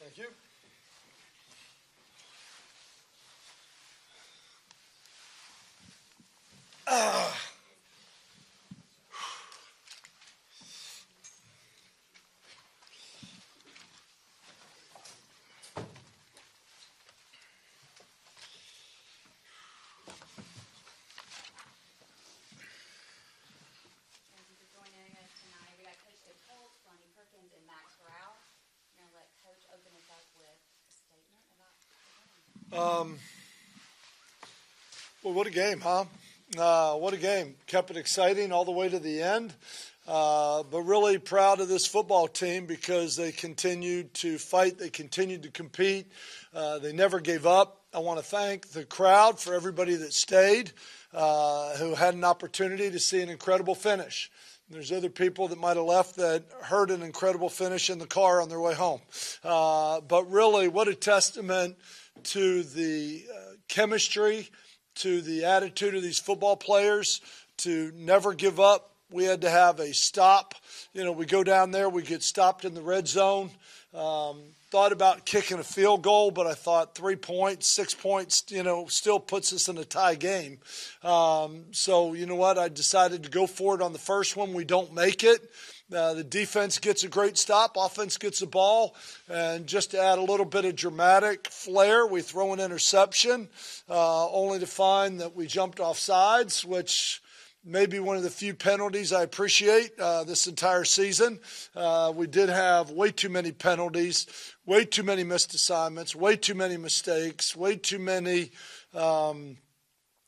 Thank you. We got Coach Holtz, Ronnie Perkins, and Corral. We're going to let Coach open us up with a statement about the game. Well, what a game, huh? What a game. Kept it exciting all the way to the end. But really proud of this football team because they continued to fight. They continued to compete. They never gave up. I want to thank the crowd for everybody that stayed, who had an opportunity to see an incredible finish. There's other people that might have left that heard an incredible finish in the car on their way home. But really, what a testament to the chemistry, to the attitude of these football players, to never give up. We had to have a stop. You know, we go down there, we get stopped in the red zone. Thought about kicking a field goal, but I thought 3 points, 6 points, still puts us in a tie game. So, you know what? I decided to go for it on the first one. We don't make it. The defense gets a great stop. Offense gets a ball. And just to add a little bit of dramatic flair, we throw an interception, only to find that we jumped off sides, which maybe one of the few penalties I appreciate this entire season. We did have way too many penalties, way too many missed assignments, way too many mistakes, way too many.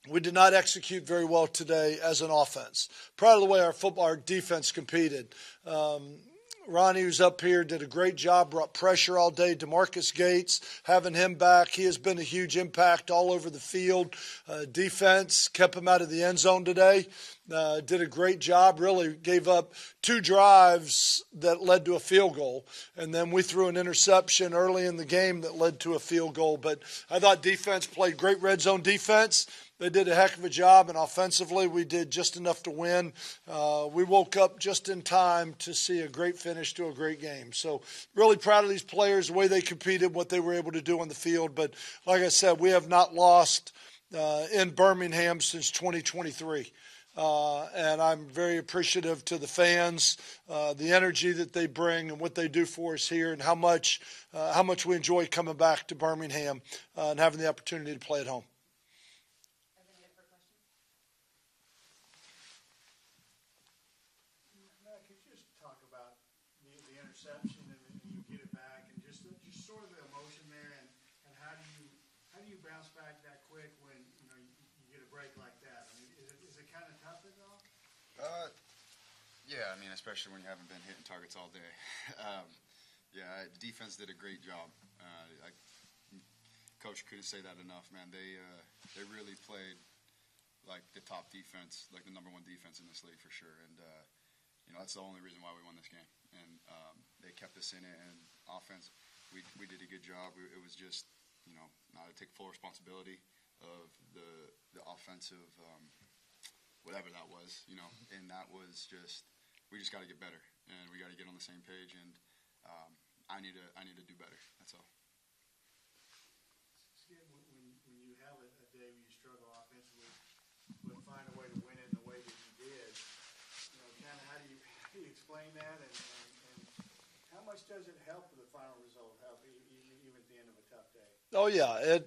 We did not execute very well today as an offense. Proud of the way our defense competed. Ronnie, who's up here, did a great job, brought pressure all day. DeMarcus Gates, having him back, he has been a huge impact all over the field. Defense kept him out of the end zone today. Did a great job, really gave up 2 drives that led to a field goal. And then we threw an interception early in the game that led to a field goal. But I thought defense played great red zone defense. They did a heck of a job, and offensively we did just enough to win. We woke up just in time to see a great finish to a great game. So really proud of these players, the way they competed, what they were able to do on the field. But like I said, we have not lost in Birmingham since 2023. And I'm very appreciative to the fans, the energy that they bring and what they do for us here, and how much we enjoy coming back to Birmingham and having the opportunity to play at home. Interception and you get it back, and just sort of the emotion there, and how do you bounce back that quick when you get a break like that? I mean, is it kind of tough at all? Yeah, I mean, especially when you haven't been hitting targets all day. Defense did a great job. Coach couldn't say that enough, man. They really played like the top defense, like the #1 defense in this league for sure, and that's the only reason why we won this game. And they kept us in it, and offense, we did a good job. It was just, now to take full responsibility of the offensive, whatever that was, and that was just, we just got to get better, and we got to get on the same page, and I need to do better. That's all. When you have a day where you struggle offensively, but find a way to win it in the way that you did, kind of how do you explain that, and how much does it help the final result, help even at the end of a tough day? Oh yeah,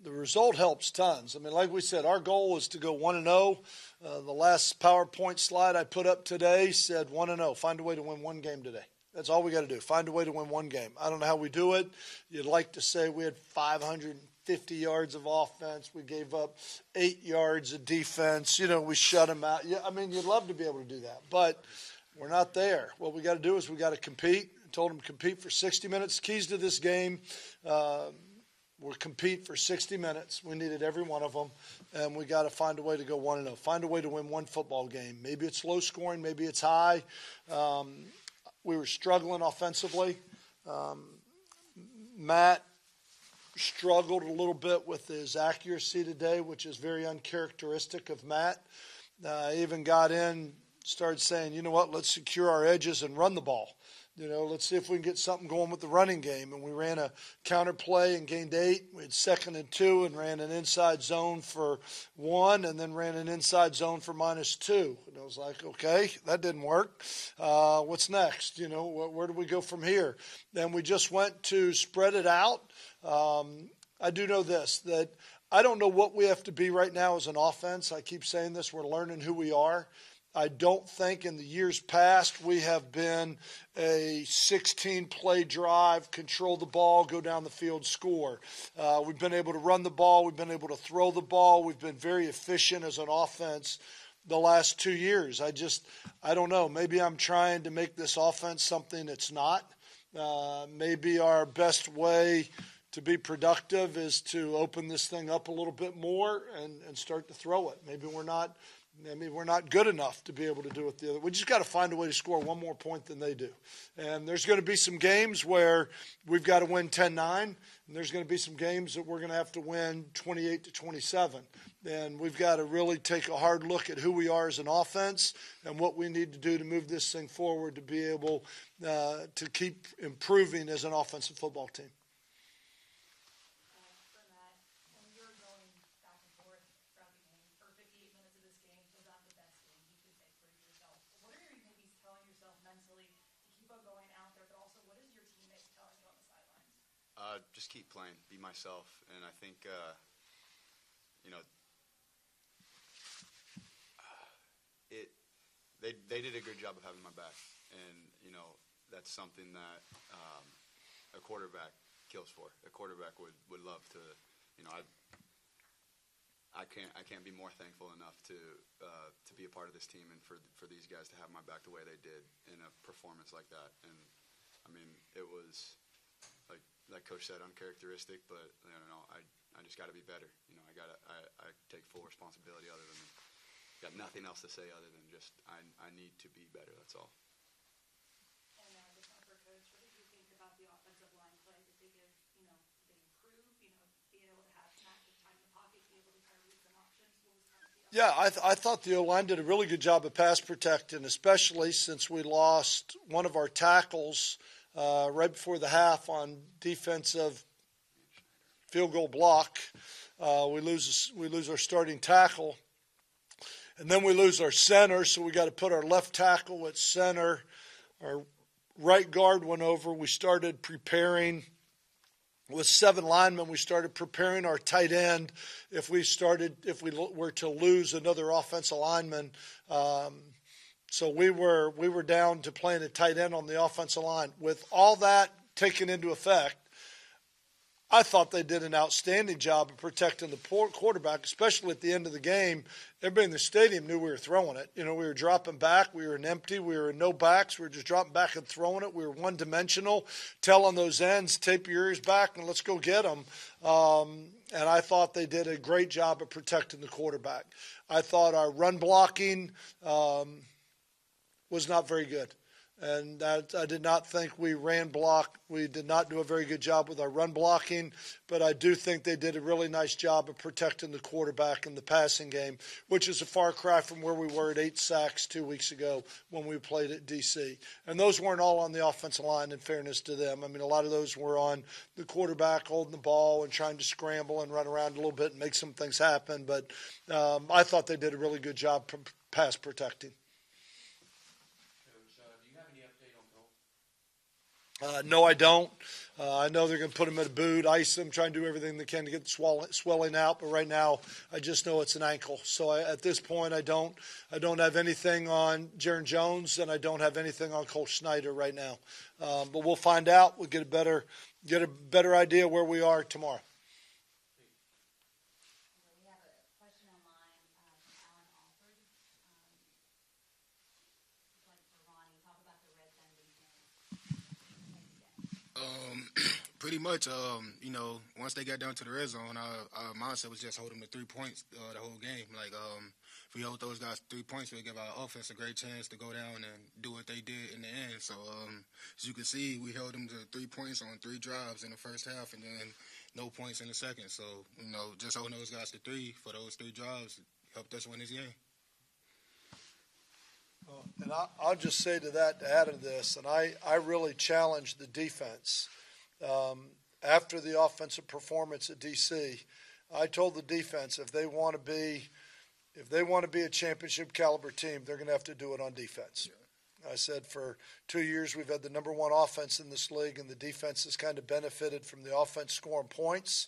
the result helps tons. I mean, like we said, our goal was to go 1-0. The last PowerPoint slide I put up today said 1-0. Find a way to win one game today. That's all we got to do. Find a way to win one game. I don't know how we do it. You'd like to say we had 550 yards of offense. We gave up 8 yards of defense. We shut them out. Yeah, I mean, you'd love to be able to do that, but we're not there. What we got to do is we got to compete. I told them compete for 60 minutes. Keys to this game were compete for 60 minutes. We needed every one of them, and we got to find a way to go 1-0. Find a way to win one football game. Maybe it's low scoring. Maybe it's high. We were struggling offensively. Matt struggled a little bit with his accuracy today, which is very uncharacteristic of Matt. Even got in, started saying, you know what, let's secure our edges and run the ball. Let's see if we can get something going with the running game. And we ran a counter play and gained 8. We had 2nd and 2 and ran an inside zone for 1 and then ran an inside zone for -2. And I was like, okay, that didn't work. What's next? Where do we go from here? Then we just went to spread it out. I do know this, that I don't know what we have to be right now as an offense. I keep saying this, we're learning who we are. I don't think in the years past we have been a 16-play drive, control the ball, go down the field, score. We've been able to run the ball. We've been able to throw the ball. We've been very efficient as an offense the last 2 years. I don't know. Maybe I'm trying to make this offense something it's not. Maybe our best way to be productive is to open this thing up a little bit more and start to throw it. Maybe we're not good enough to be able to do it the other. We just got to find a way to score one more point than they do. And there's going to be some games where we've got to win 10-9, and there's going to be some games that we're going to have to win 28-27. And we've got to really take a hard look at who we are as an offense and what we need to do to move this thing forward to be able to keep improving as an offensive football team. Just keep playing, be myself, and I think, they did a good job of having my back, and that's something that a quarterback kills for. A quarterback would love to, I can't be more thankful enough to be a part of this team and for these guys to have my back the way they did in a performance like that, and I mean it was. Like Coach said, uncharacteristic, but I just got to be better. I take full responsibility. Got nothing else to say other than just I need to be better. That's all. And this one for Coach. What did you think about the offensive line play? Did they improve? Being able to have active time in the pocket, be able to kind of read some options. What was kind of the Yeah, I thought the O-line did a really good job of pass protecting, especially since we lost one of our tackles right before the half on defensive field goal block. We lose our starting tackle, and then we lose our center, so we got to put our left tackle at center. Our right guard went over. We started preparing with 7 linemen. We started preparing our tight end if we were to lose another offensive lineman. So we were down to playing a tight end on the offensive line. With all that taken into effect, I thought they did an outstanding job of protecting the quarterback, especially at the end of the game. Everybody in the stadium knew we were throwing it. We were dropping back. We were in empty. We were in no backs. We were just dropping back and throwing it. We were one-dimensional, telling those ends, tape your ears back and let's go get them. And I thought they did a great job of protecting the quarterback. I thought our run blocking was not very good. And that I did not think we ran block. We did not do a very good job with our run blocking, but I do think they did a really nice job of protecting the quarterback in the passing game, which is a far cry from where we were at 8 sacks 2 weeks ago when we played at D.C. And those weren't all on the offensive line, in fairness to them. I mean, a lot of those were on the quarterback holding the ball and trying to scramble and run around a little bit and make some things happen. But I thought they did a really good job pass protecting. No, I don't. I know they're going to put him in a boot, ice him, try and do everything they can to get the swelling out. But right now, I just know it's an ankle. So at this point, I don't have anything on Jaron Jones, and I don't have anything on Cole Schneider right now. But we'll find out. We'll get a better idea where we are tomorrow. We have a question online from Alford. For Ronnie, talk about the red zone defense. Pretty much, once they got down to the red zone, our mindset was just hold them to 3 points the whole game. Like, if we hold those guys 3 points, we'll give our offense a great chance to go down and do what they did in the end. So, as you can see, we held them to 3 points on 3 drives in the first half and then no points in the second. So, just holding those guys to 3 for those 3 drives helped us win this game. And I'll just say to that, to add to this, and I really challenge the defense. After the offensive performance at DC, I told the defense if they want to be a championship caliber team, they're going to have to do it on defense. Yeah. I said for 2 years we've had the number one offense in this league, and the defense has kind of benefited from the offense scoring points.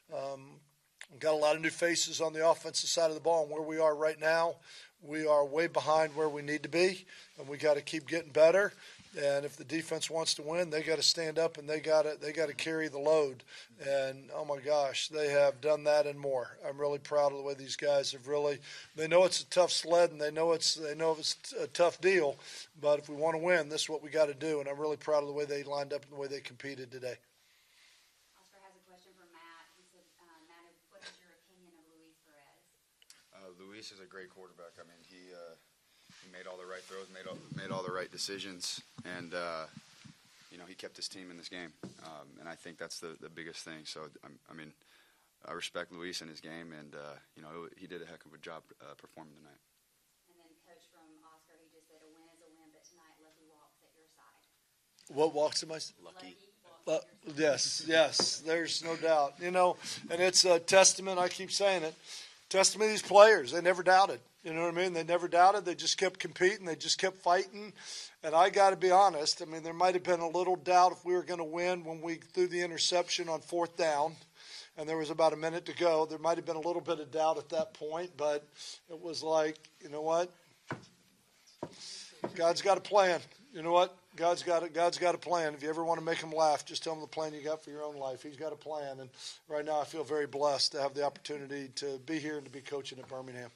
We've got a lot of new faces on the offensive side of the ball, and where we are right now, we are way behind where we need to be, and we got to keep getting better. And if the defense wants to win, they got to stand up and they got to carry the load. And oh my gosh, they have done that and more. I'm really proud of the way these guys have really. They know it's a tough sled and they know it's a tough deal. But if we want to win, this is what we got to do. And I'm really proud of the way they lined up and the way they competed today. Oscar has a question for Matt. He said, Matt, what is your opinion of Luis Perez? Luis is a great quarterback. I mean, he made all the right throws, made all the right decisions, and he kept his team in this game. And I think that's the biggest thing. So I respect Luis and his game, and he did a heck of a job performing tonight. And then coach from Oscar, he just said a win is a win, but tonight Lucky walks at your side. What walks am I? Lucky. Yes, there's no doubt. And it's a testament, I keep saying it, testament to these players. They never doubted. You know what I mean? They never doubted. They just kept competing. They just kept fighting. And I got to be honest, there might have been a little doubt if we were going to win when we threw the interception on 4th down, and there was about a minute to go. There might have been a little bit of doubt at that point, but it was like, you know what? God's got a plan. You know what? God's got a plan. If you ever want to make him laugh, just tell him the plan you got for your own life. He's got a plan. And right now I feel very blessed to have the opportunity to be here and to be coaching at Birmingham.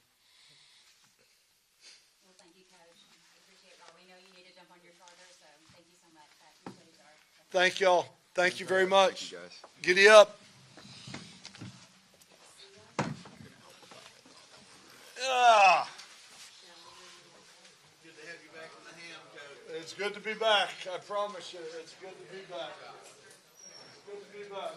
Well, thank you, Coach. I appreciate it all. We know you need to jump on your charter, so thank you so much. I appreciate it. Thank y'all. Thank you very much. Thank you, guys. Giddy up. Yeah. Good to have you back in the ham, Coach. It's good to be back. I promise you. It's good to be back. It's good to be back.